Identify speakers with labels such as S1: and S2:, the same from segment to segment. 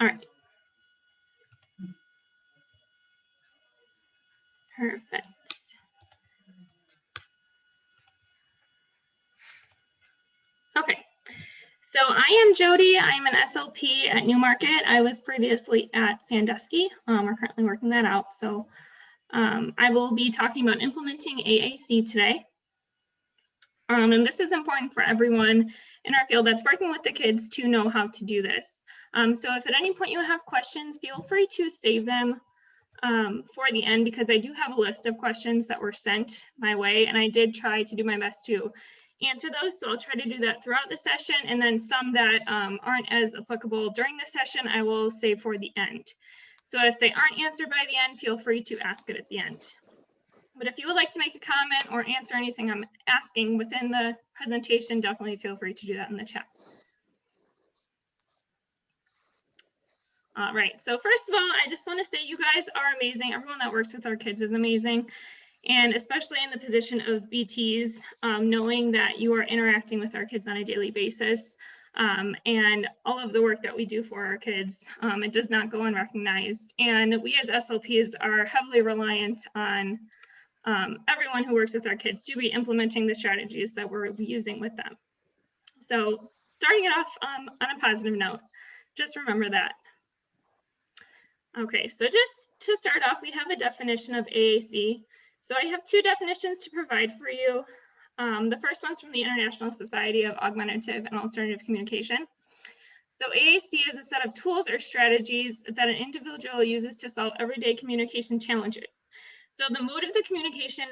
S1: All right. Perfect. Okay. So I am Jody. I'm an SLP at Newmarket. I was previously at Sandusky. We're currently working that out. So I will be talking about implementing AAC today. And this is important for everyone in our field that's working with the kids to know how to do this. So if at any point you have questions, feel free to save them for the end, because I do have a list of questions that were sent my way, and I did try to do my best to answer those. So I'll try to do that throughout the session, and then some that aren't as applicable during the session, I will save for the end. So if they aren't answered by the end, feel free to ask it at the end. But if you would like to make a comment or answer anything I'm asking within the presentation, definitely feel free to do that in the chat. All right, so first of all, I just want to say you guys are amazing. Everyone that works with our kids is amazing. And especially in the position of BTs, knowing that you are interacting with our kids on a daily basis, and all of the work that we do for our kids, it does not go unrecognized. And we as SLPs are heavily reliant on everyone who works with our kids to be implementing the strategies that we're using with them. So starting it off on a positive note, just remember that. Okay, so just to start off, we have a definition of AAC. So I have two definitions to provide for you. The first one's from the International Society of Augmentative and Alternative Communication. So AAC is a set of tools or strategies that an individual uses to solve everyday communication challenges. So the mode of the communication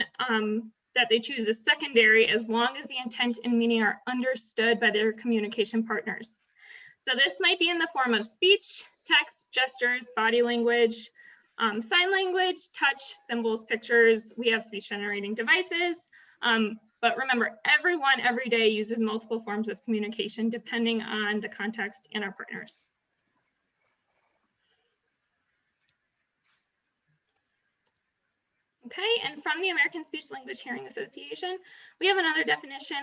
S1: that they choose is secondary, as long as the intent and meaning are understood by their communication partners. So this might be in the form of speech, text, gestures, body language, sign language, touch, symbols, pictures. We have speech generating devices. But remember, everyone every day uses multiple forms of communication depending on the context and our partners. Okay, and from the American Speech Language Hearing Association, we have another definition.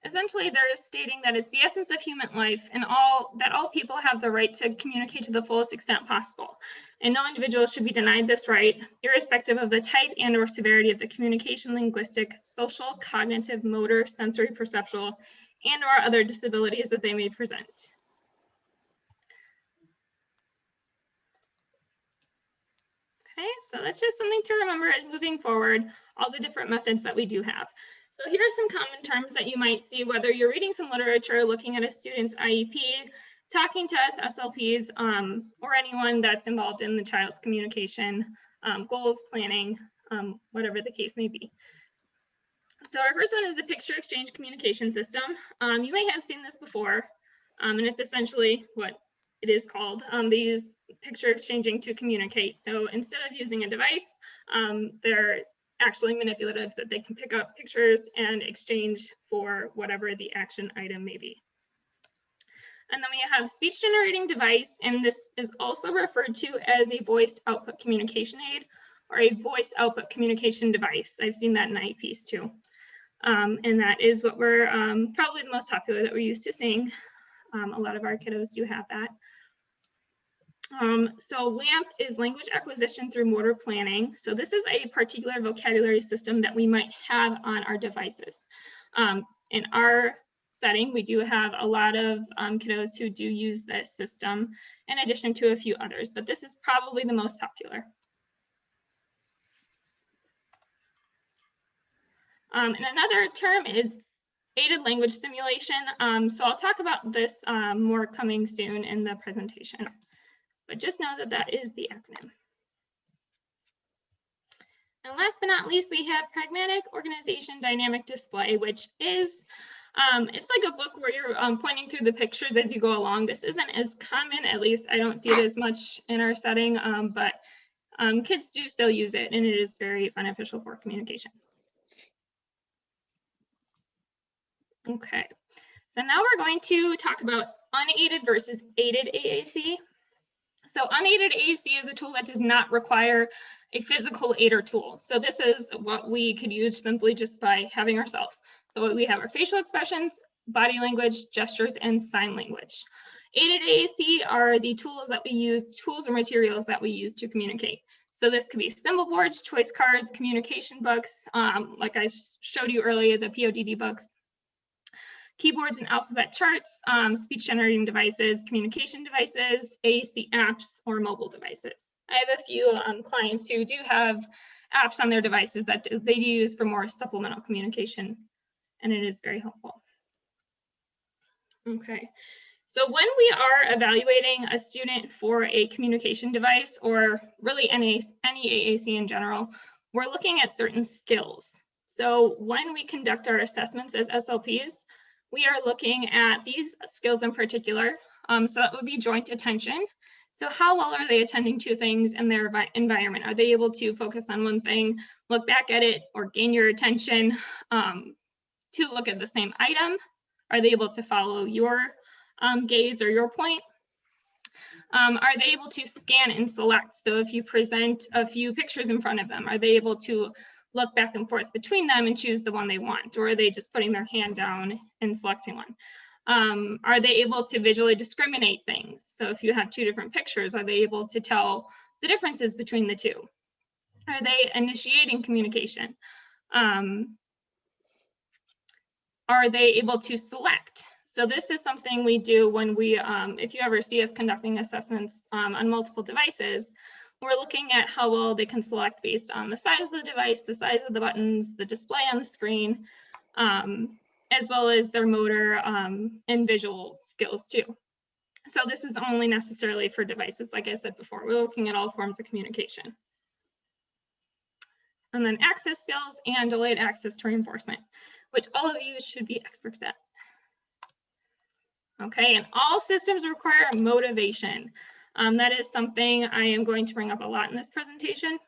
S1: Essentially, they're stating that it's the essence of human life and that all people have the right to communicate to the fullest extent possible. And no individual should be denied this right, irrespective of the type and or severity of the communication, linguistic, social, cognitive, motor, sensory, perceptual, and or other disabilities that they may present. Okay, so that's just something to remember as moving forward, all the different methods that we do have. So here are some common terms that you might see, whether you're reading some literature, looking at a student's IEP, talking to us SLPs, or anyone that's involved in the child's communication, goals, planning, whatever the case may be. So our first one is the picture exchange communication system. You may have seen this before, and it's essentially what it is called. They use picture exchanging to communicate. So instead of using a device, they're actually manipulatives that they can pick up pictures and exchange for whatever the action item may be. And then we have speech generating device, and this is also referred to as a voiced output communication aid or a voice output communication device. I've seen that in IEPs too. And that is what we're probably the most popular that we're used to seeing. A lot of our kiddos do have that. So LAMP is language acquisition through motor planning. So this is a particular vocabulary system that we might have on our devices. In our setting, we do have a lot of kiddos who do use this system, in addition to a few others, but this is probably the most popular. And another term is aided language stimulation. So I'll talk about this more coming soon in the presentation. But just know that that is the acronym. And last but not least, we have pragmatic organization dynamic display, which is, it's like a book where you're pointing through the pictures as you go along. This isn't as common, at least I don't see it as much in our setting, but kids do still use it, and it is very beneficial for communication. Okay, so now we're going to talk about unaided versus aided AAC. So unaided AAC is a tool that does not require a physical aider tool. So this is what we could use simply just by having ourselves. So we have our facial expressions, body language, gestures, and sign language. Aided AAC are the tools or materials that we use to communicate. So this could be symbol boards, choice cards, communication books, like I showed you earlier, the PODD books, keyboards and alphabet charts, speech generating devices, communication devices, AAC apps, or mobile devices. I have a few clients who do have apps on their devices that they use for more supplemental communication, and it is very helpful. Okay, so when we are evaluating a student for a communication device, or really any AAC in general, we're looking at certain skills. So when we conduct our assessments as SLPs, we are looking at these skills in particular. So that would be joint attention. So how well are they attending to things in their environment? Are they able to focus on one thing, look back at it, or gain your attention to look at the same item? Are they able to follow your gaze or your point? Are they able to scan and select? So if you present a few pictures in front of them, are they able to look back and forth between them and choose the one they want? Or are they just putting their hand down and selecting one? Are they able to visually discriminate things? So if you have two different pictures, are they able to tell the differences between the two? Are they initiating communication? Are they able to select? So this is something we do when we, if you ever see us conducting assessments on multiple devices, we're looking at how well they can select based on the size of the device, the size of the buttons, the display on the screen, as well as their motor and visual skills too. So this is only necessarily for devices, like I said before. We're looking at all forms of communication. And then access skills and delayed access to reinforcement, which all of you should be experts at. Okay, and all systems require motivation. That is something I am going to bring up a lot in this presentation,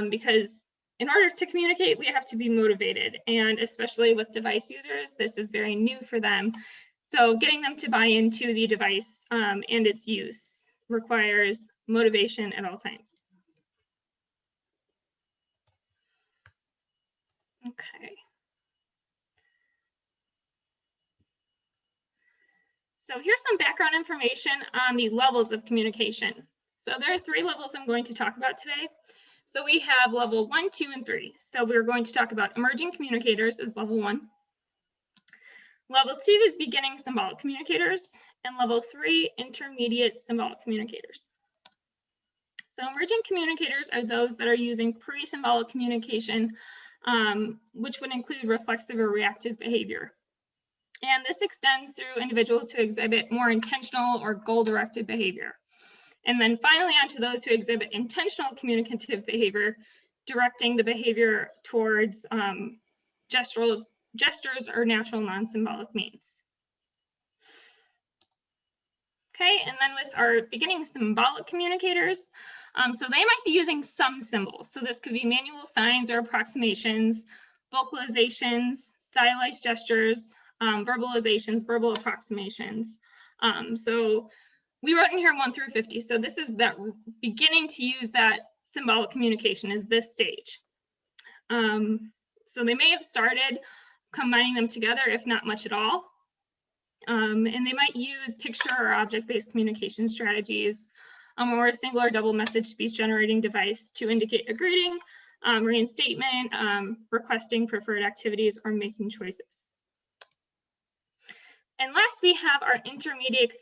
S1: because in order to communicate, we have to be motivated, and especially with device users, this is very new for them. So getting them to buy into the device and its use requires motivation at all times. Okay. So here's some background information on the levels of communication. So there are 3 levels I'm going to talk about today. So we have level 1, 2, and 3. So we're going to talk about emerging communicators as level 1. Level 2 is beginning symbolic communicators, and level 3, intermediate symbolic communicators. So emerging communicators are those that are using pre-symbolic communication, which would include reflexive or reactive behavior. And this extends through individuals who exhibit more intentional or goal-directed behavior. And then finally, on to those who exhibit intentional communicative behavior, directing the behavior towards gestures or natural non-symbolic means. Okay, and then with our beginning symbolic communicators, so they might be using some symbols. So this could be manual signs or approximations, vocalizations, stylized gestures, verbalizations, verbal approximations. So we wrote in here 1 through 50. So this is that beginning to use that symbolic communication is this stage. So they may have started combining them together, if not much at all. And they might use picture or object-based communication strategies, or a single or double message speech generating device to indicate a greeting, reinstatement, requesting preferred activities, or making choices. And last, we have our intermediate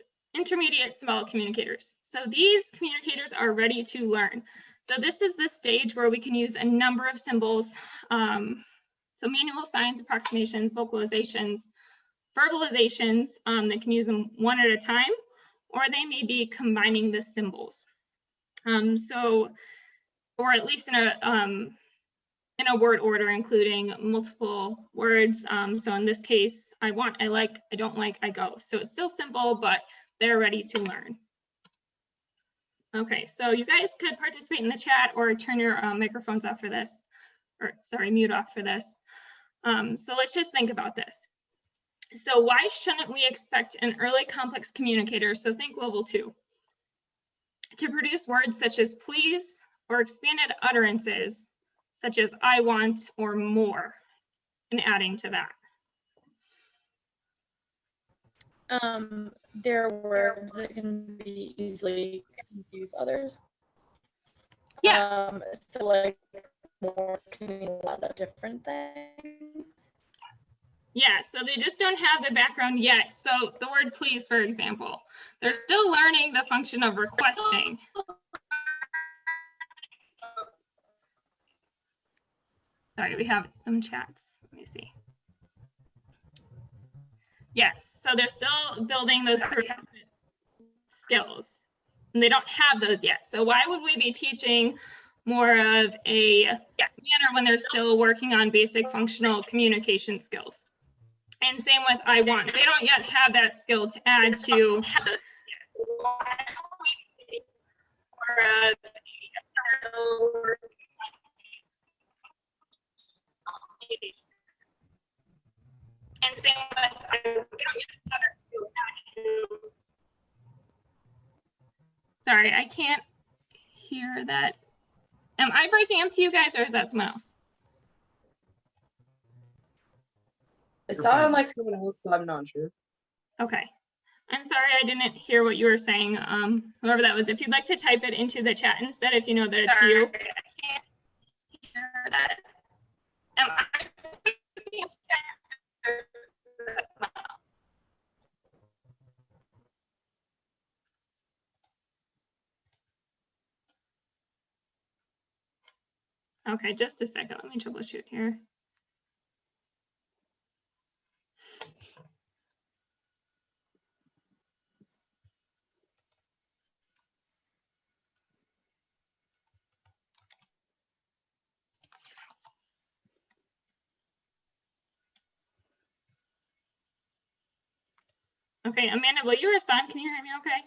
S1: symbolic communicators. So these communicators are ready to learn. So this is the stage where we can use a number of symbols. So manual signs, approximations, vocalizations, verbalizations, they can use them one at a time, or they may be combining the symbols. Or at least in a word order, including multiple words. So in this case, I want, I like, I don't like, I go. So it's still simple, but they're ready to learn. Okay, so you guys could participate in the chat or turn your microphones off for this, or sorry, mute off for this. So let's just think about this. So why shouldn't we expect an early complex communicator, so think level 2, to produce words such as please or expanded utterances such as I want or more, and adding to that?
S2: There are words that can be easily confuse others.
S1: Yeah.
S2: So like more can mean a lot of different things.
S1: Yeah, so they just don't have the background yet. So the word please, for example, they're still learning the function of requesting. Sorry, we have some chats. Let me see. Yes, so they're still building those skills, and they don't have those yet. So why would we be teaching more of a manner when they're still working on basic functional communication skills? And same with I want. They don't yet have that skill to add to. And same with sorry, I can't hear that. Am I breaking up to you guys, or is that someone else?
S3: It sounded like someone else, but I'm not sure.
S1: Okay. I'm sorry I didn't hear what you were saying. Whoever that was, if you'd like to type it into the chat instead, if you know that it's you. I can't hear that. Am I breaking up to you guys, or is that someone else? Okay, just a second. Let me troubleshoot here. Okay, Amanda, will you respond? Can you hear me okay?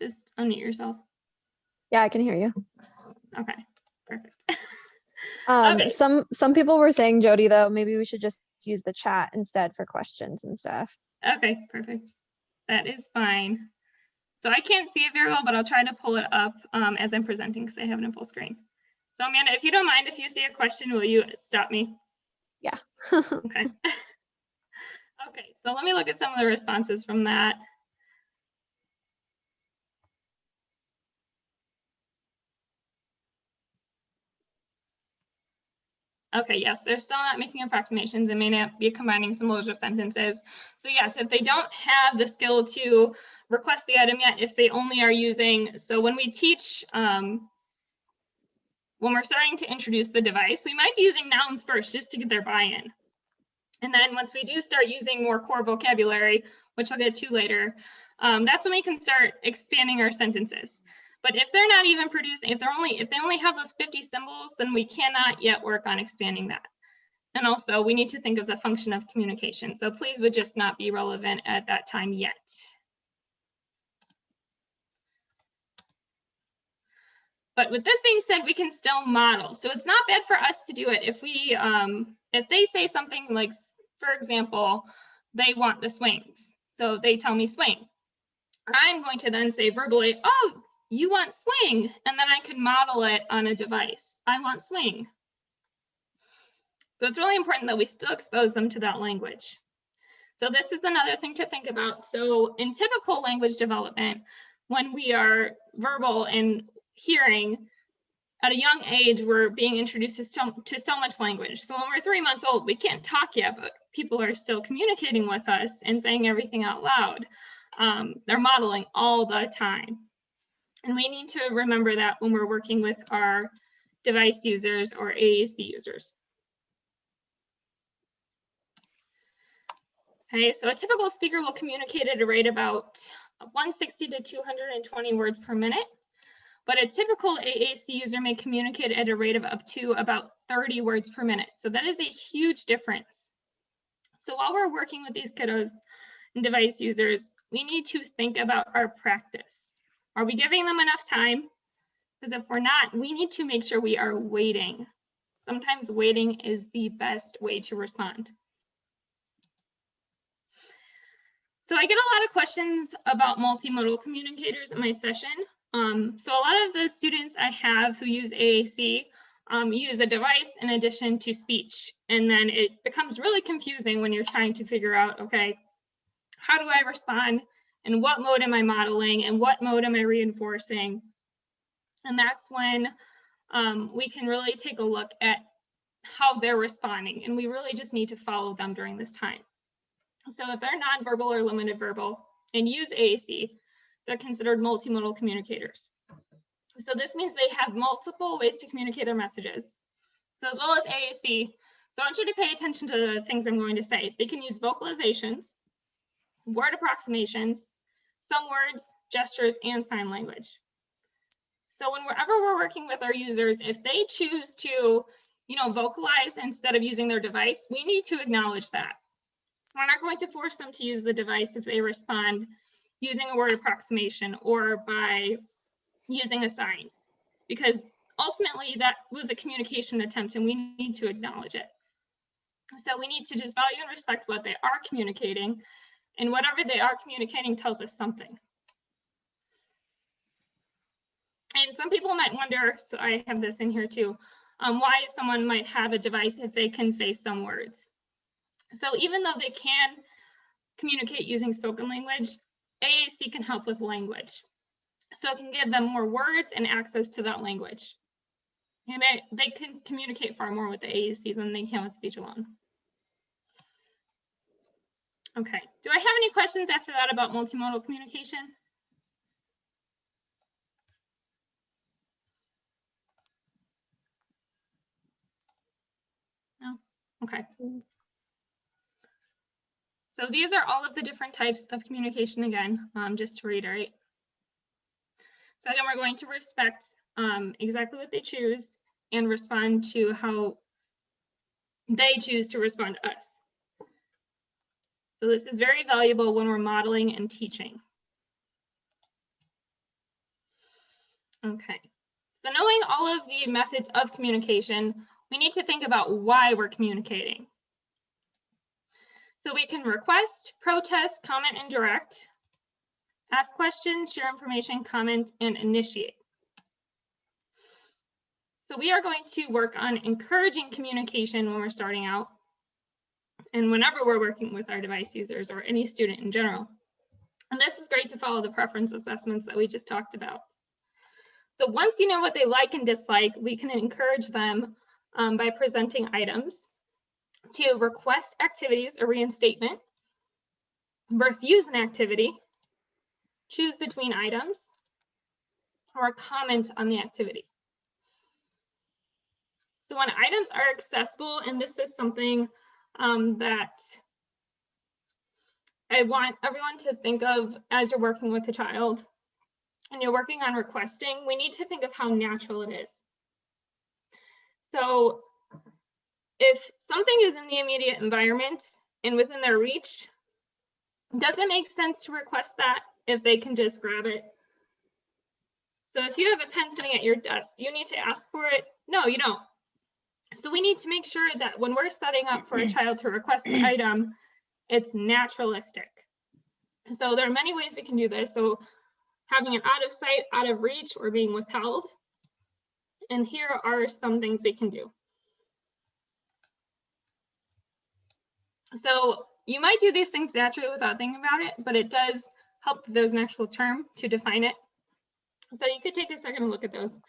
S1: Just unmute yourself.
S4: Yeah, I can hear you.
S1: Okay, perfect.
S4: Okay. Some people were saying, Jody, though, maybe we should just use the chat instead for questions and stuff.
S1: Okay, perfect. That is fine. So I can't see it very well, but I'll try to pull it up as I'm presenting because I have it in full screen. So Amanda, if you don't mind, if you see a question, will you stop me?
S4: Yeah.
S1: Okay. Okay, so let me look at some of the responses from that. Okay, yes, they're still not making approximations and may not be combining symbols or sentences. So yes, if they don't have the skill to request the item yet, if they only are using, so when we teach, when we're starting to introduce the device, we might be using nouns first just to get their buy-in. And then once we do start using more core vocabulary, which I'll get to later, that's when we can start expanding our sentences. But if they're not even producing, if they only have those 50 symbols, then we cannot yet work on expanding that. And also we need to think of the function of communication. So please would just not be relevant at that time yet. But with this being said, we can still model. So it's not bad for us to do it. If we, if they say something like, for example, they want the swings. So they tell me swing. I'm going to then say verbally, oh, you want swing. And then I can model it on a device. I want swing. So it's really important that we still expose them to that language. So this is another thing to think about. So in typical language development, when we are verbal and hearing, at a young age, we're being introduced to so much language. So when we're 3 months old, we can't talk yet, but people are still communicating with us and saying everything out loud. They're modeling all the time. And we need to remember that when we're working with our device users or AAC users. Okay, so a typical speaker will communicate at a rate about 160 to 220 words per minute. But a typical AAC user may communicate at a rate of up to about 30 words per minute. So that is a huge difference. So while we're working with these kiddos and device users, we need to think about our practice. Are we giving them enough time? Because if we're not, we need to make sure we are waiting. Sometimes waiting is the best way to respond. So I get a lot of questions about multimodal communicators in my session. So a lot of the students I have who use AAC use a device in addition to speech. And then it becomes really confusing when you're trying to figure out, okay, how do I respond, and what mode am I modeling, and what mode am I reinforcing? And that's when we can really take a look at how they're responding, and we really just need to follow them during this time. So if they're nonverbal or limited verbal and use AAC, they're considered multimodal communicators. So this means they have multiple ways to communicate their messages. So as well as AAC, so I want you to pay attention to the things I'm going to say. They can use vocalizations, word approximations, some words, gestures, and sign language. So whenever we're working with our users, if they choose to, vocalize instead of using their device, we need to acknowledge that. We're not going to force them to use the device if they respond using a word approximation or by using a sign, because ultimately that was a communication attempt and we need to acknowledge it. So we need to just value and respect what they are communicating, and whatever they are communicating tells us something. And some people might wonder, so I have this in here too, why someone might have a device if they can say some words. So even though they can communicate using spoken language, AAC can help with language. So it can give them more words and access to that language. And they can communicate far more with the AAC than they can with speech alone. Okay, do I have any questions after that about multimodal communication? No? Okay. So these are all of the different types of communication again, just to reiterate. So again, we're going to respect exactly what they choose and respond to how they choose to respond to us. So this is very valuable when we're modeling and teaching. Okay, so knowing all of the methods of communication, we need to think about why we're communicating. So we can request, protest, comment, and direct, ask questions, share information, comment, and initiate. So we are going to work on encouraging communication when we're starting out and whenever we're working with our device users or any student in general. And this is great to follow the preference assessments that we just talked about. So once you know what they like and dislike, we can encourage them by presenting items to request activities or reinstatement, refuse an activity, choose between items, or comment on the activity. So when items are accessible, and this is something that I want everyone to think of as you're working with a child and you're working on requesting, we need to think of how natural it is. So if something is in the immediate environment and within their reach, does it make sense to request that if they can just grab it? So if you have a pen sitting at your desk, do you need to ask for it? No, you don't. So we need to make sure that when we're setting up for a child to request an item, it's naturalistic. So there are many ways we can do this. So having it out of sight, out of reach, or being withheld. And here are some things we can do. So you might do these things naturally without thinking about it, but it does help if there's an actual term to define it. So you could take a second and look at those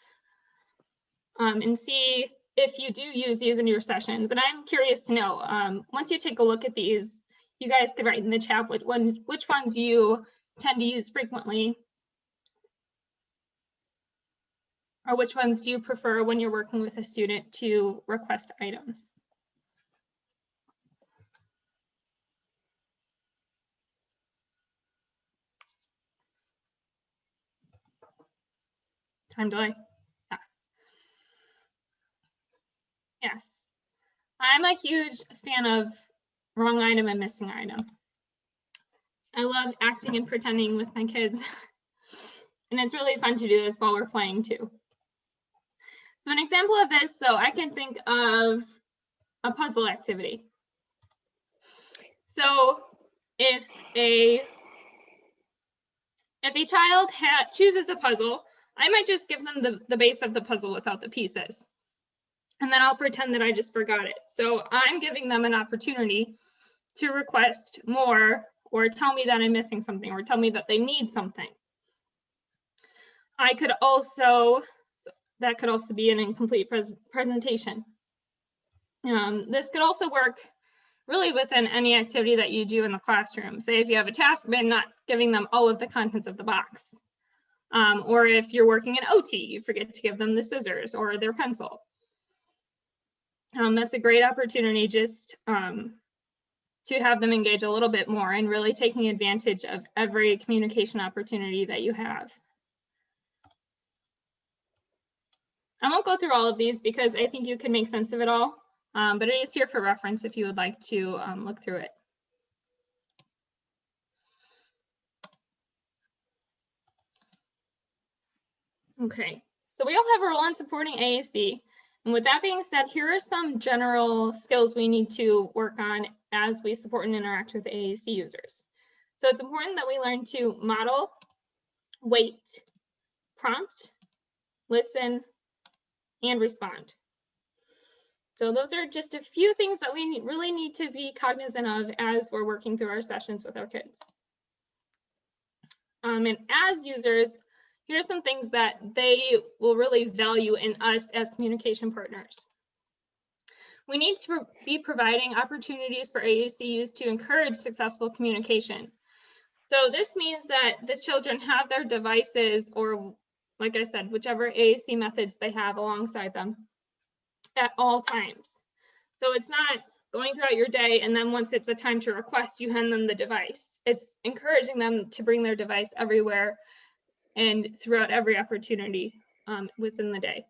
S1: and see if you do use these in your sessions. And I'm curious to know, once you take a look at these, you guys could write in the chat which ones you tend to use frequently, or which ones do you prefer when you're working with a student to request items. Time delay. Yeah. Yes. I'm a huge fan of wrong item and missing item. I love acting and pretending with my kids. And it's really fun to do this while we're playing too. So an example of this, so I can think of a puzzle activity. So if a child chooses a puzzle, I might just give them the base of the puzzle without the pieces. And then I'll pretend that I just forgot it. So I'm giving them an opportunity to request more or tell me that I'm missing something, or tell me that they need something. I could also, that could also be an incomplete presentation. This could also work really within any activity that you do in the classroom. Say if you have a task, but not giving them all of the contents of the box. Or if you're working in OT, you forget to give them the scissors or their pencil. That's a great opportunity just to have them engage a little bit more and really taking advantage of every communication opportunity that you have. I won't go through all of these because I think you can make sense of it all, but it is here for reference if you would like to look through it. Okay, so we all have a role in supporting AAC. And with that being said, here are some general skills we need to work on as we support and interact with AAC users. So it's important that we learn to model, wait, prompt, listen, and respond. So those are just a few things that we really need to be cognizant of as we're working through our sessions with our kids. And as users, here are some things that they will really value in us as communication partners. We need to be providing opportunities for AACs to encourage successful communication. So this means that the children have their devices, or like I said, whichever AAC methods they have alongside them at all times. So it's not going throughout your day and then once it's a time to request, you hand them the device. It's encouraging them to bring their device everywhere and throughout every opportunity within the day.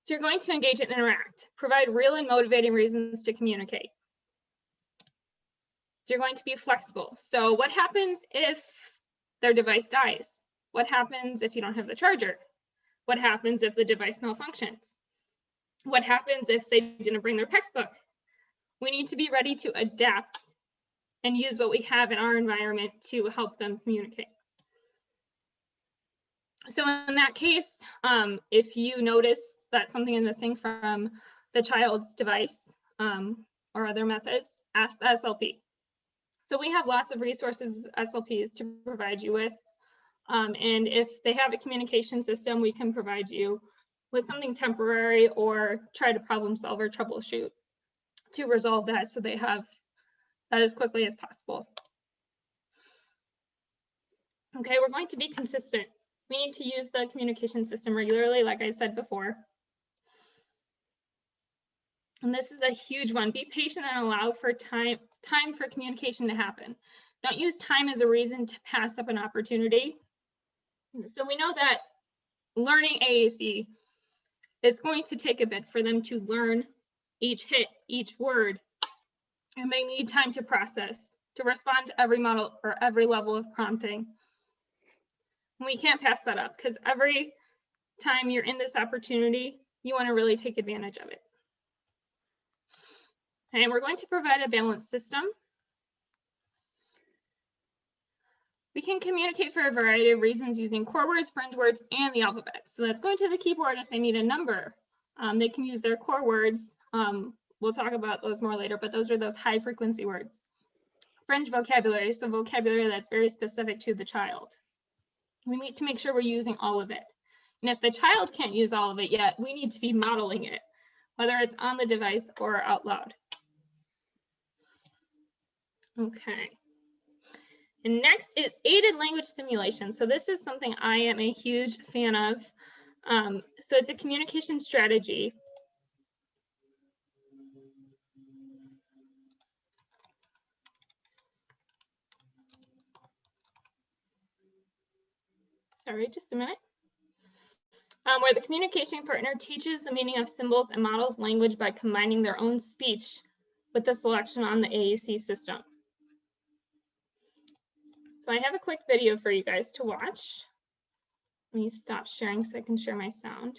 S1: So you're going to engage and interact, provide real and motivating reasons to communicate. So you're going to be flexible. So what happens if their device dies? What happens if you don't have the charger? What happens if the device malfunctions? What happens if they didn't bring their textbook? We need to be ready to adapt and use what we have in our environment to help them communicate. So in that case, if you notice that something is missing from the child's device or other methods, ask the SLP. So we have lots of resources, SLPs, to provide you with. And if they have a communication system, we can provide you with something temporary or try to problem solve or troubleshoot to resolve that so they have that as quickly as possible. Okay, we're going to be consistent. We need to use the communication system regularly, like I said before. And this is a huge one. Be patient and allow for time for communication to happen. Don't use time as a reason to pass up an opportunity. So we know that learning AAC, it's going to take a bit for them to learn each hit, each word, and they need time to process, to respond to every model or every level of prompting. We can't pass that up because every time you're in this opportunity, you want to really take advantage of it. And we're going to provide a balanced system. We can communicate for a variety of reasons using core words, fringe words, and the alphabet. So that's going to the keyboard if they need a number. They can use their core words. We'll talk about those more later, but those are those high frequency words. Fringe vocabulary, so vocabulary that's very specific to the child. We need to make sure we're using all of it. And if the child can't use all of it yet, we need to be modeling it, whether it's on the device or out loud. Okay. And next is aided language stimulation. So this is something I am a huge fan of. So it's a communication strategy. Sorry, just a minute. Where the communication partner teaches the meaning of symbols and models language by combining their own speech with the selection on the AAC system. So I have a quick video for you guys to watch. Let me stop sharing so I can share my sound.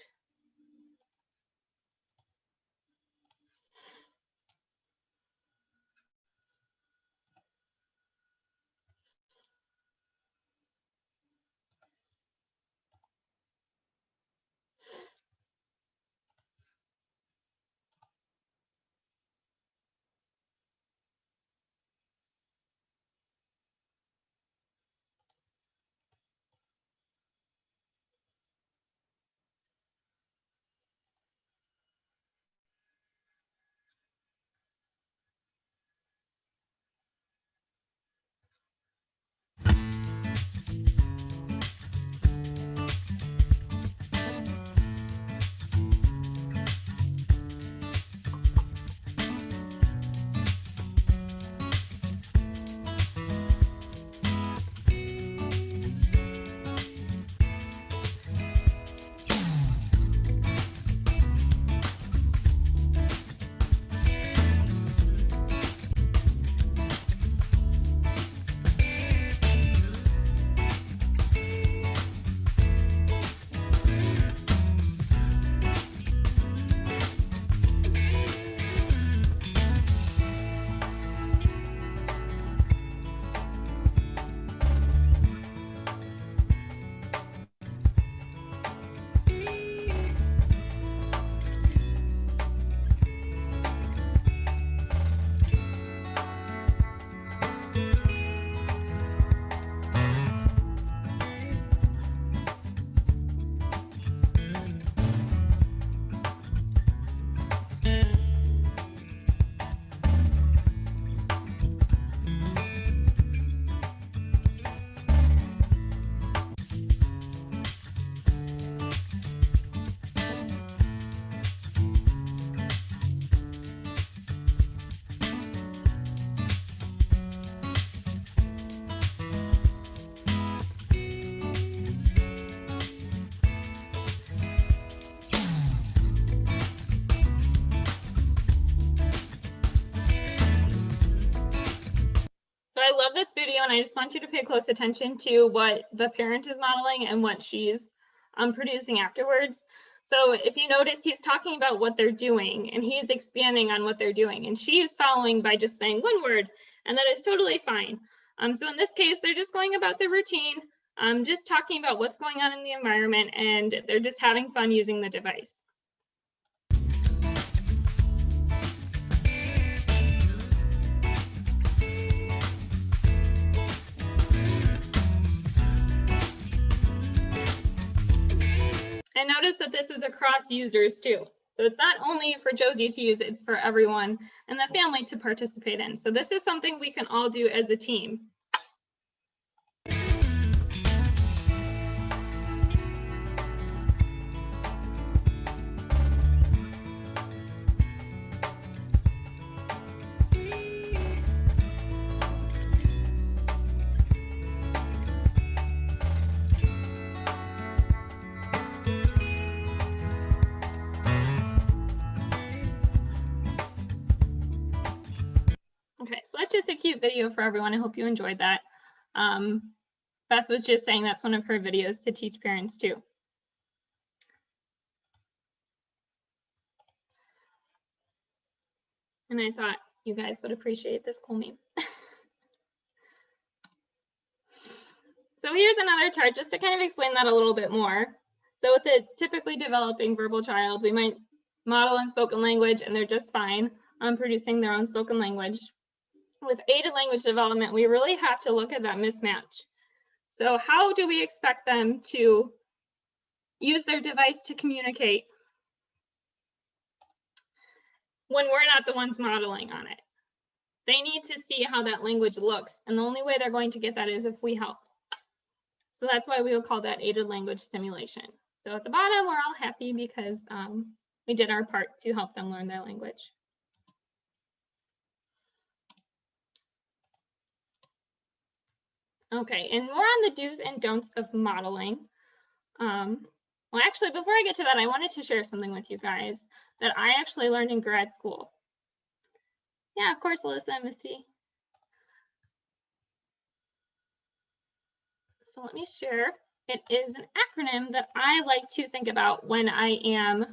S1: I love this video, and I just want you to pay close attention to what the parent is modeling and what she's producing afterwards. So if you notice, he's talking about what they're doing and he's expanding on what they're doing, and she's following by just saying one word, and that is totally fine. So in this case, they're just going about their routine, just talking about what's going on in the environment, and they're just having fun using the device. And notice that this is across users too. So it's not only for Josie to use, it's for everyone and the family to participate in. So this is something we can all do as a team. Okay, so that's just a cute video for everyone. I hope you enjoyed that. Beth was just saying that's one of her videos to teach parents too. And I thought you guys would appreciate this cool meme. So here's another chart just to kind of explain that a little bit more. So with a typically developing verbal child, we might model in spoken language and they're just fine on producing their own spoken language. With aided language development, we really have to look at that mismatch. So how do we expect them to use their device to communicate when we're not the ones modeling on it? They need to see how that language looks, and the only way they're going to get that is if we help. So that's why we will call that aided language stimulation. So at the bottom, we're all happy because we did our part to help them learn their language. Okay, and more on the do's and don'ts of modeling. Well, actually, before I get to that, I wanted to share something with you guys that I actually learned in grad school. Yeah, of course, Alyssa and Misty. So let me share. It is an acronym that I like to think about when I am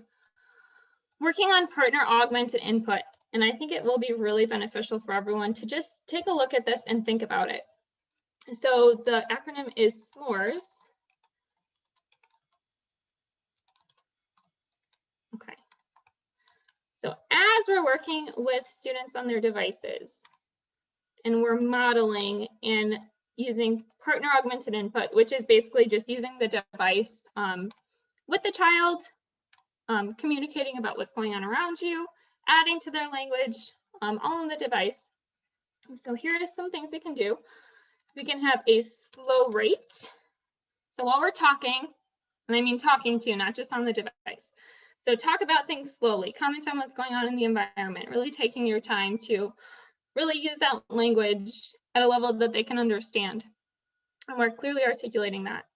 S1: working on partner augmented input. And I think it will be really beneficial for everyone to just take a look at this and think about it. So the acronym is SMORES. Okay. So as we're working with students on their devices and we're modeling and using partner augmented input, which is basically just using the device with the child, communicating about what's going on around you, adding to their language, all in the device. So here are some things we can do. We can have a slow rate. So while we're talking, and I mean talking too, not just on the device. So talk about things slowly, comment on what's going on in the environment, really taking your time to really use that language at a level that they can understand. And we're clearly articulating that.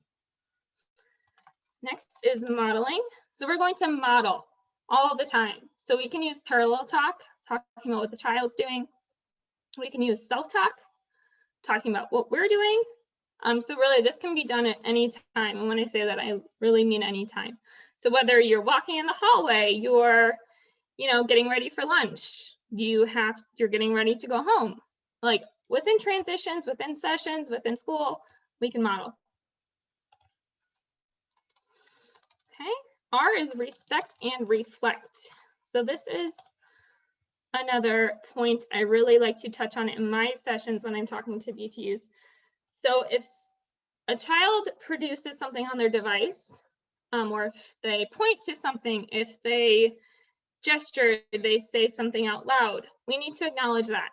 S1: Next is modeling. So we're going to model all the time. So we can use parallel talk, talking about what the child's doing. We can use self-talk, talking about what we're doing. So really this can be done at any time. And when I say that, I really mean any time. So whether you're walking in the hallway, you're, getting ready for lunch, you're getting ready to go home, like within transitions, within sessions, within school, we can model. Okay, R is respect and reflect. So this is another point I really like to touch on in my sessions when I'm talking to BTUs. So if a child produces something on their device, or if they point to something, if they gesture, they say something out loud, we need to acknowledge that.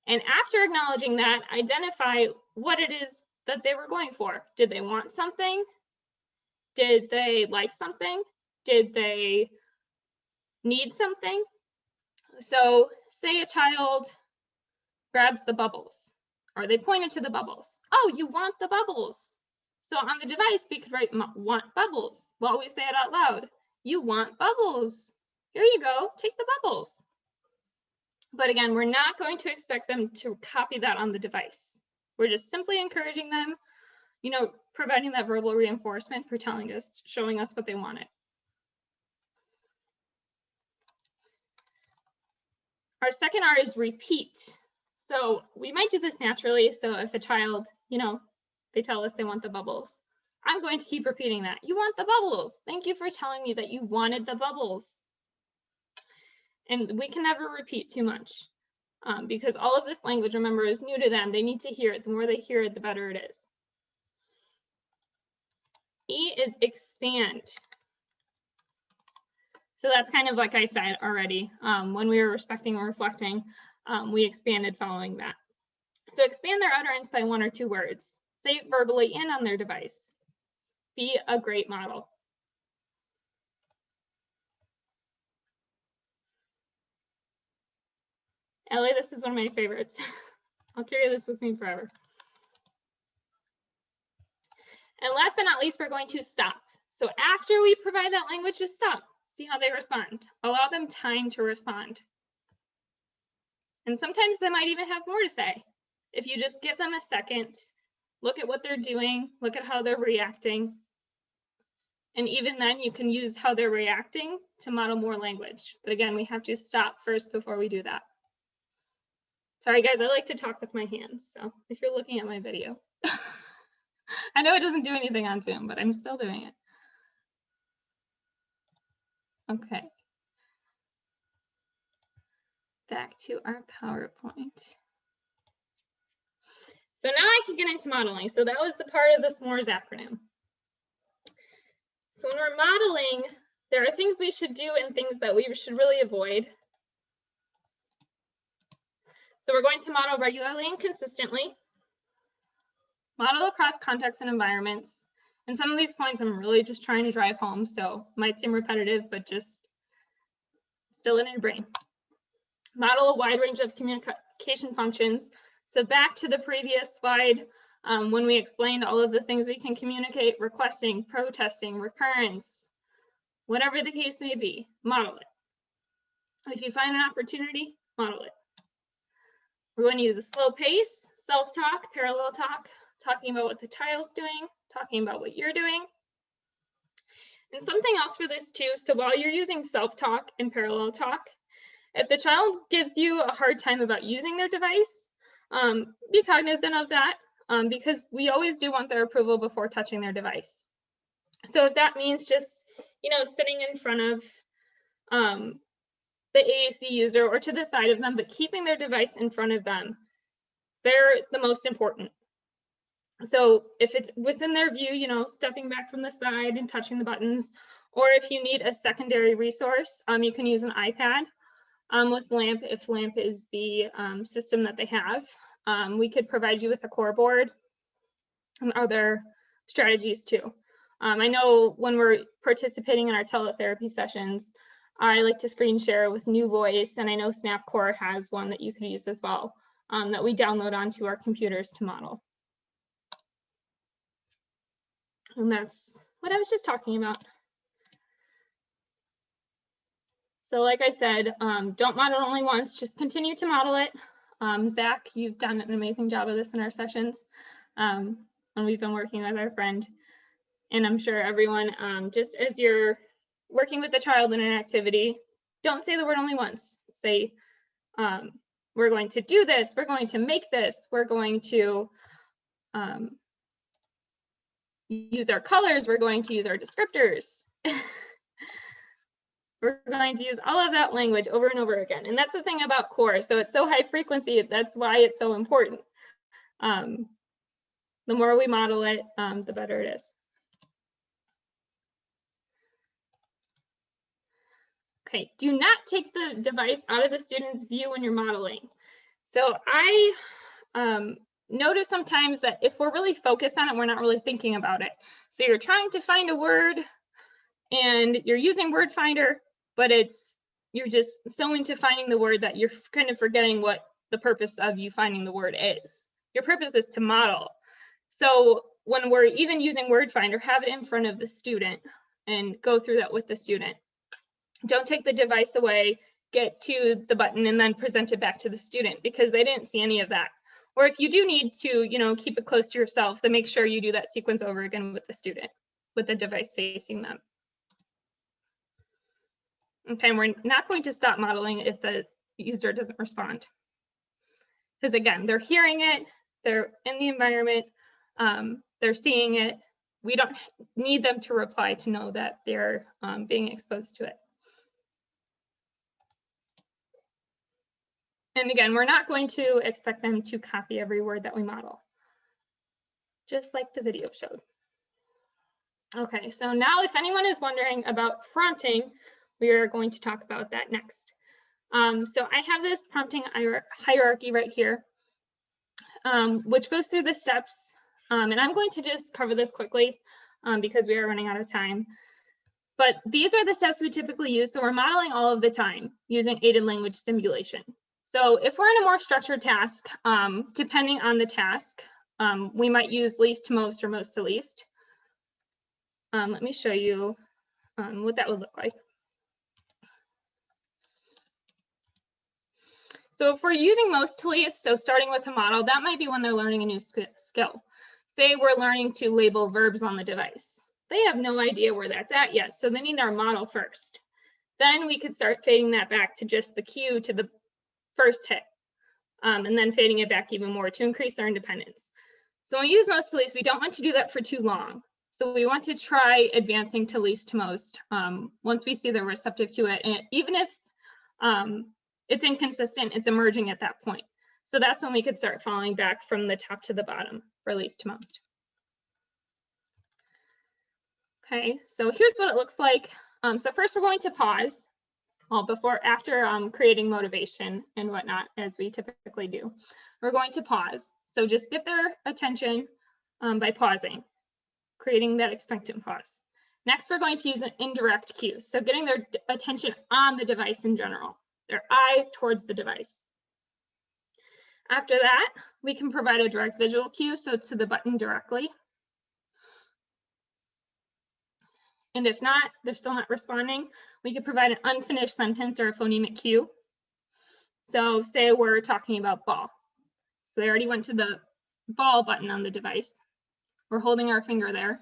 S1: And after acknowledging that, identify what it is that they were going for. Did they want something? Did they like something? Did they need something? So say a child grabs the bubbles, or they pointed to the bubbles. Oh, you want the bubbles. So on the device, we could write want bubbles while we say it out loud. You want bubbles. Here you go, take the bubbles. But again, we're not going to expect them to copy that on the device. We're just simply encouraging them, you know, providing that verbal reinforcement for telling us, showing us what they wanted. Our second R is repeat. So we might do this naturally. So if a child, you know, they tell us they want the bubbles, I'm going to keep repeating that. You want the bubbles. Thank you for telling me that you wanted the bubbles. And we can never repeat too much because all of this language, remember, is new to them. They need to hear it. The more they hear it, the better it is. E is expand. So that's kind of like I said already, when we were respecting and reflecting, we expanded following that. So expand their utterance by 1 or 2 words. Say it verbally and on their device. Be a great model. Ellie, this is one of my favorites. I'll carry this with me forever. And last but not least, we're going to stop. So after we provide that language, just stop. See how they respond. Allow them time to respond. And sometimes they might even have more to say. If you just give them a second, look at what they're doing, look at how they're reacting. And even then you can use how they're reacting to model more language. But again, we have to stop first before we do that. Sorry guys, I like to talk with my hands. So if you're looking at my video, I know it doesn't do anything on Zoom, but I'm still doing it. Okay. Back to our PowerPoint. So now I can get into modeling. So that was the part of the SMORES acronym. So when we're modeling, there are things we should do and things that we should really avoid. So we're going to model regularly and consistently. Model across contexts and environments. And some of these points I'm really just trying to drive home, so might seem repetitive, but just still in your brain. Model a wide range of communication functions. So back to the previous slide, when we explained all of the things we can communicate, requesting, protesting, recurrence, whatever the case may be, model it. If you find an opportunity, model it. We're going to use a slow pace, self-talk, parallel talk, talking about what the child's doing, talking about what you're doing. And something else for this too, so while you're using self-talk and parallel talk, if the child gives you a hard time about using their device, be cognizant of that because we always do want their approval before touching their device. So if that means just, you know, sitting in front of the AAC user or to the side of them, but keeping their device in front of them, they're the most important. So if it's within their view, you know, stepping back from the side and touching the buttons, or if you need a secondary resource, you can use an iPad with LAMP if LAMP is the system that they have. We could provide you with a core board and other strategies too. I know when we're participating in our teletherapy sessions, I like to screen share with New Voice, and I know SnapCore has one that you could use as well, that we download onto our computers to model. And that's what I was just talking about. So like I said, don't model only once, just continue to model it. Zach, you've done an amazing job of this in our sessions, and we've been working with our friend. And I'm sure everyone, just as you're working with the child in an activity, don't say the word only once. Say, we're going to do this, we're going to make this, we're going to use our colors, we're going to use our descriptors. We're going to use all of that language over and over again. And that's the thing about core. So it's so high frequency, that's why it's so important. The more we model it, the better it is. Okay, do not take the device out of the student's view when you're modeling. So I notice sometimes that if we're really focused on it, we're not really thinking about it. So you're trying to find a word and you're using Word Finder, but you're just so into finding the word that you're kind of forgetting what the purpose of you finding the word is. Your purpose is to model. So when we're even using Word Finder, have it in front of the student and go through that with the student. Don't take the device away. get to the button and then present it back to the student because they didn't see any of that. Or if you do need to, keep it close to yourself, then make sure you do that sequence over again with the student, with the device facing them. Okay, and we're not going to stop modeling if the user doesn't respond. Because again, they're hearing it, they're in the environment, they're seeing it. We don't need them to reply to know that they're being exposed to it. And again, we're not going to expect them to copy every word that we model, just like the video showed. Okay, so now if anyone is wondering about prompting, we are going to talk about that next. So I have this prompting hierarchy right here, which goes through the steps. And I'm going to just cover this quickly because we are running out of time. But these are the steps we typically use. So we're modeling all of the time using aided language stimulation. So if we're in a more structured task, depending on the task, we might use least to most or most to least. Let me show you what that would look like. So if we're using most to least, so starting with a model, that might be when they're learning a new skill. Say we're learning to label verbs on the device. They have no idea where that's at yet, so they need our model first. Then we could start fading that back to just the cue to the first hit, and then fading it back even more to increase their independence. So when we use most to least, we don't want to do that for too long. So we want to try advancing to least to most once we see they're receptive to it. And even if it's inconsistent, it's emerging at that point. So that's when we could start falling back from the top to the bottom for least to most. Okay, so here's what it looks like. So first we're going to pause. Well, after creating motivation and whatnot, as we typically do. We're going to pause. So just get their attention by pausing, creating that expectant pause. Next, we're going to use an indirect cue. So getting their attention on the device in general, their eyes towards the device. After that, we can provide a direct visual cue, so to the button directly. And if not, they're still not responding, we could provide an unfinished sentence or a phonemic cue. So say we're talking about ball. So they already went to the ball button on the device. We're holding our finger there.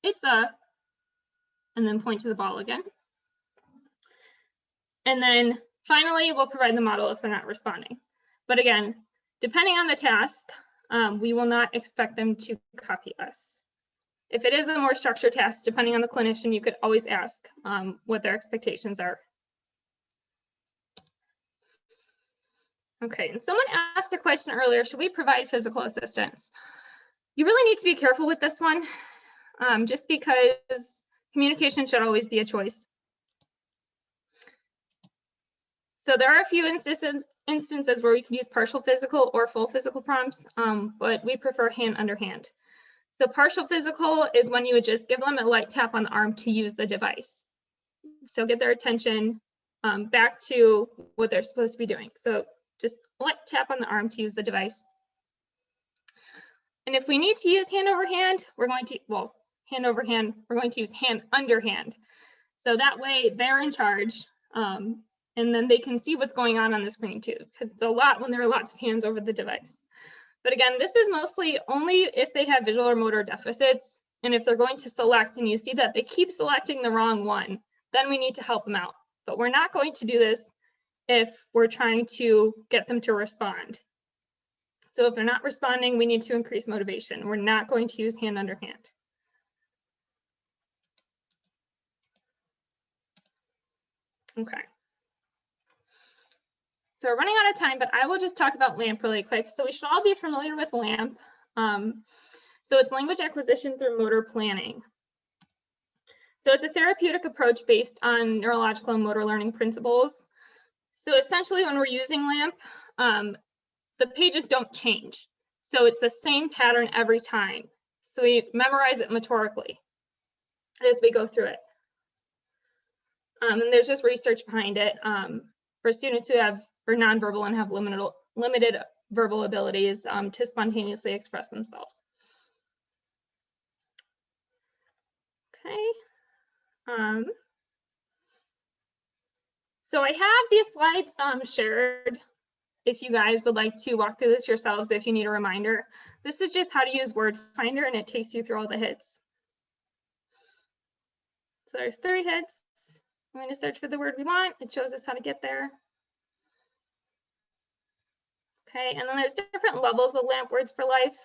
S1: It's a, and then point to the ball again. And then finally, we'll provide the model if they're not responding. But again, depending on the task, we will not expect them to copy us. If it is a more structured task, depending on the clinician, you could always ask what their expectations are. Okay, and someone asked a question earlier, should we provide physical assistance? You really need to be careful with this one, just because communication should always be a choice. So there are a few instances where we can use partial physical or full physical prompts, but we prefer hand under hand. So partial physical is when you would just give them a light tap on the arm to use the device. So get their attention back to what they're supposed to be doing. So just light tap on the arm to use the device. And if we need to use hand over hand, we're going to, well, hand over hand, we're going to use hand under hand. So that way they're in charge and then they can see what's going on the screen too, because it's a lot when there are lots of hands over the device. But again, this is mostly only if they have visual or motor deficits, and if they're going to select and you see that they keep selecting the wrong one, then we need to help them out. But we're not going to do this if we're trying to get them to respond. So if they're not responding, we need to increase motivation. We're not going to use hand under hand. Okay. So we're running out of time, but I will just talk about LAMP really quick. So we should all be familiar with LAMP. So it's language acquisition through motor planning. So it's a therapeutic approach based on neurological and motor learning principles. So essentially when we're using LAMP, the pages don't change. So it's the same pattern every time. So we memorize it motorically as we go through it. And there's just research behind it for students who are nonverbal and have limited verbal abilities to spontaneously express themselves. Okay. So I have these slides shared if you guys would like to walk through this yourselves if you need a reminder. This is just how to use Word Finder, and it takes you through all the hits. So there's 3 hits. I'm going to search for the word we want. It shows us how to get there. Okay, and then there's different levels of LAMP Words for Life.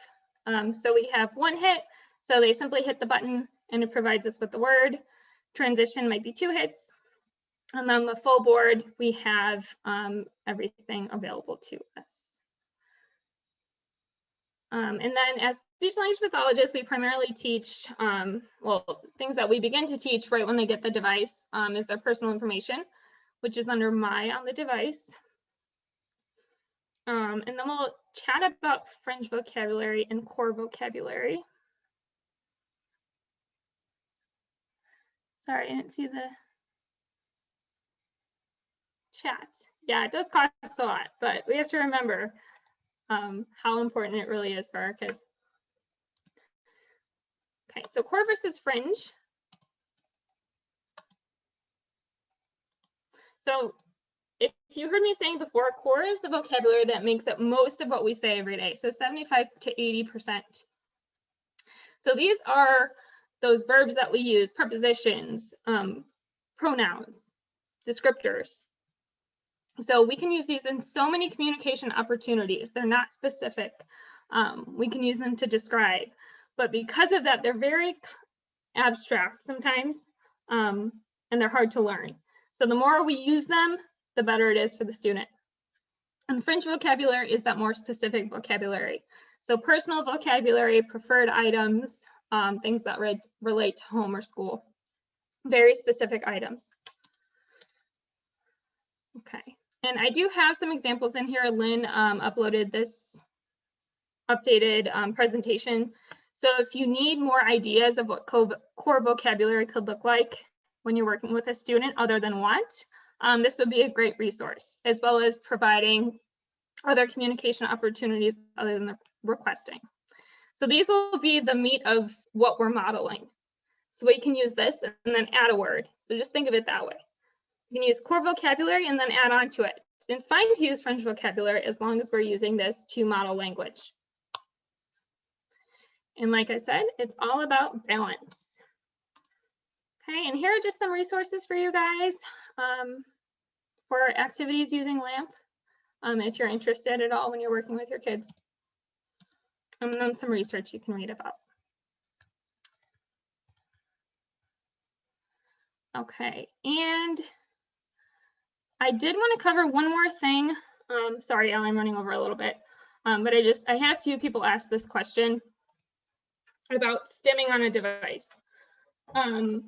S1: So we have 1 hit. So they simply hit the button and it provides us with the word. Transition might be 2 hits. And then the full board, we have everything available to us. And then as speech language pathologists, we primarily teach, well, things that we begin to teach right when they get the device is their personal information, which is under My on the device. And then we'll chat about fringe vocabulary and core vocabulary. Sorry, I didn't see the chat. Yeah, it does cost a lot, but we have to remember how important it really is for our kids. Okay, so core versus fringe. So if you heard me saying before, core is the vocabulary that makes up most of what we say every day. So 75 to 80%. So these are those verbs that we use, prepositions, pronouns, descriptors. So we can use these in so many communication opportunities. They're not specific. We can use them to describe. But because of that, they're very abstract sometimes, and they're hard to learn. So the more we use them, the better it is for the student. And fringe vocabulary is that more specific vocabulary. So personal vocabulary, preferred items, things that relate to home or school, very specific items. Okay, and I do have some examples in here. Lynn uploaded this updated presentation. So if you need more ideas of what core vocabulary could look like when you're working with a student other than what, this would be a great resource, as well as providing other communication opportunities other than the requesting. So these will be the meat of what we're modeling. So we can use this and then add a word. So just think of it that way. You can use core vocabulary and then add on to it. It's fine to use fringe vocabulary as long as we're using this to model language. And like I said, it's all about balance. Okay, and here are just some resources for you guys for activities using LAMP, if you're interested at all when you're working with your kids. And then some research you can read about. Okay, and I did want to cover one more thing. Sorry, Al, I'm running over a little bit, but I had a few people ask this question about stimming on a device. And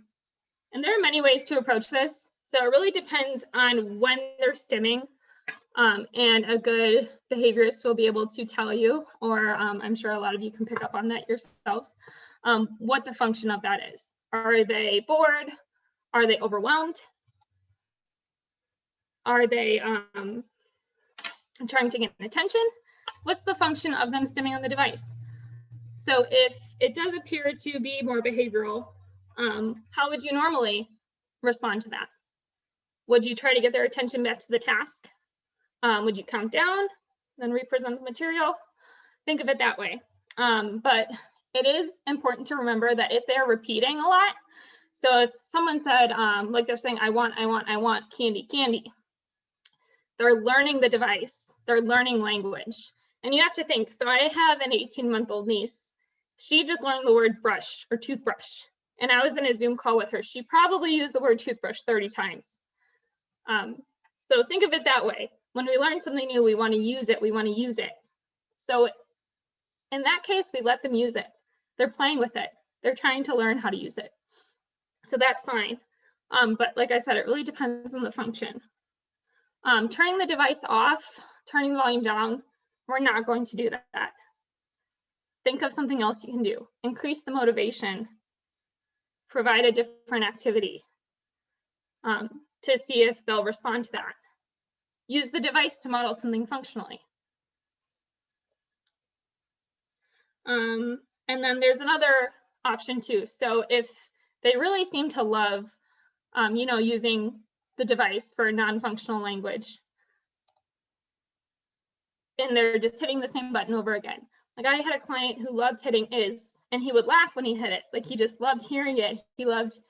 S1: there are many ways to approach this. So it really depends on when they're stimming, and a good behaviorist will be able to tell you, or I'm sure a lot of you can pick up on that yourselves, what the function of that is. Are they bored? Are they overwhelmed? Are they trying to get attention? What's the function of them stimming on the device? So if it does appear to be more behavioral, how would you normally respond to that? Would you try to get their attention back to the task? Would you count down, then represent the material? Think of it that way. But it is important to remember that if they're repeating a lot, so if someone said, like they're saying, I want candy, candy, they're learning the device, they're learning language. And you have to think, so I have an 18-month-old niece. She just learned the word brush or toothbrush. And I was in a Zoom call with her. She probably used the word toothbrush 30 times. So think of it that way. When we learn something new, we want to use it. We want to use it. So in that case, we let them use it. They're playing with it. They're trying to learn how to use it. So that's fine. But like I said, it really depends on the function. Turning the device off, turning the volume down, we're not going to do that. Think of something else you can do. Increase the motivation. Provide a different activity to see if they'll respond to that. Use the device to model something functionally. And then there's another option too. So if they really seem to love, using the device for non-functional language. And they're just hitting the same button over again. Like I had a client who loved hitting is, and he would laugh when he hit it. Like he just loved hearing it. He loved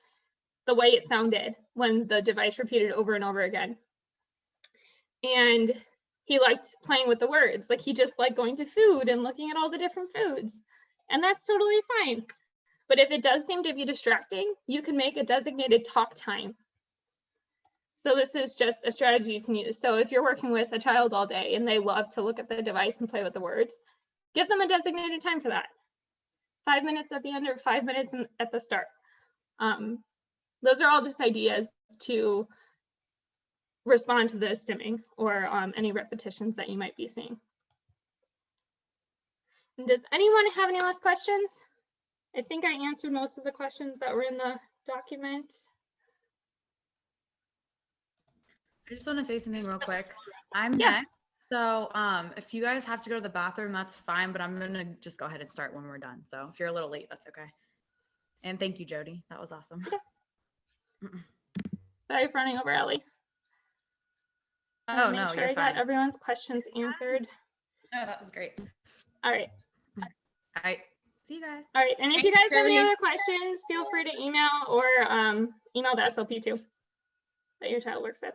S1: the way it sounded when the device repeated over and over again. And he liked playing with the words. Like he just liked going to food and looking at all the different foods. And that's totally fine. But if it does seem to be distracting, you can make a designated talk time. So this is just a strategy you can use. So if you're working with a child all day and they love to look at the device and play with the words, give them a designated time for that. 5 minutes at the end or 5 minutes at the start. Those are all just ideas to respond to the stimming or any repetitions that you might be seeing. And does anyone have any last questions? I think I answered most of the questions that were in the document.
S5: I just want to say something real quick. I'm
S1: Yeah.
S5: next. So if you guys have to go to the bathroom, that's fine, but I'm going to just go ahead and start when we're done. So if you're a little late, that's okay. And thank you, Jody. That was awesome.
S1: Sorry for running over, Ellie.
S5: Oh,
S1: Make
S5: no,
S1: sure
S5: you're
S1: I got
S5: fine.
S1: everyone's questions answered.
S5: No, that was great.
S1: All right.
S5: All right. See you guys.
S1: All right. And if you
S5: Thanks,
S1: guys have any
S5: Jody.
S1: other questions, feel free to email or email the SLP too that your child works with.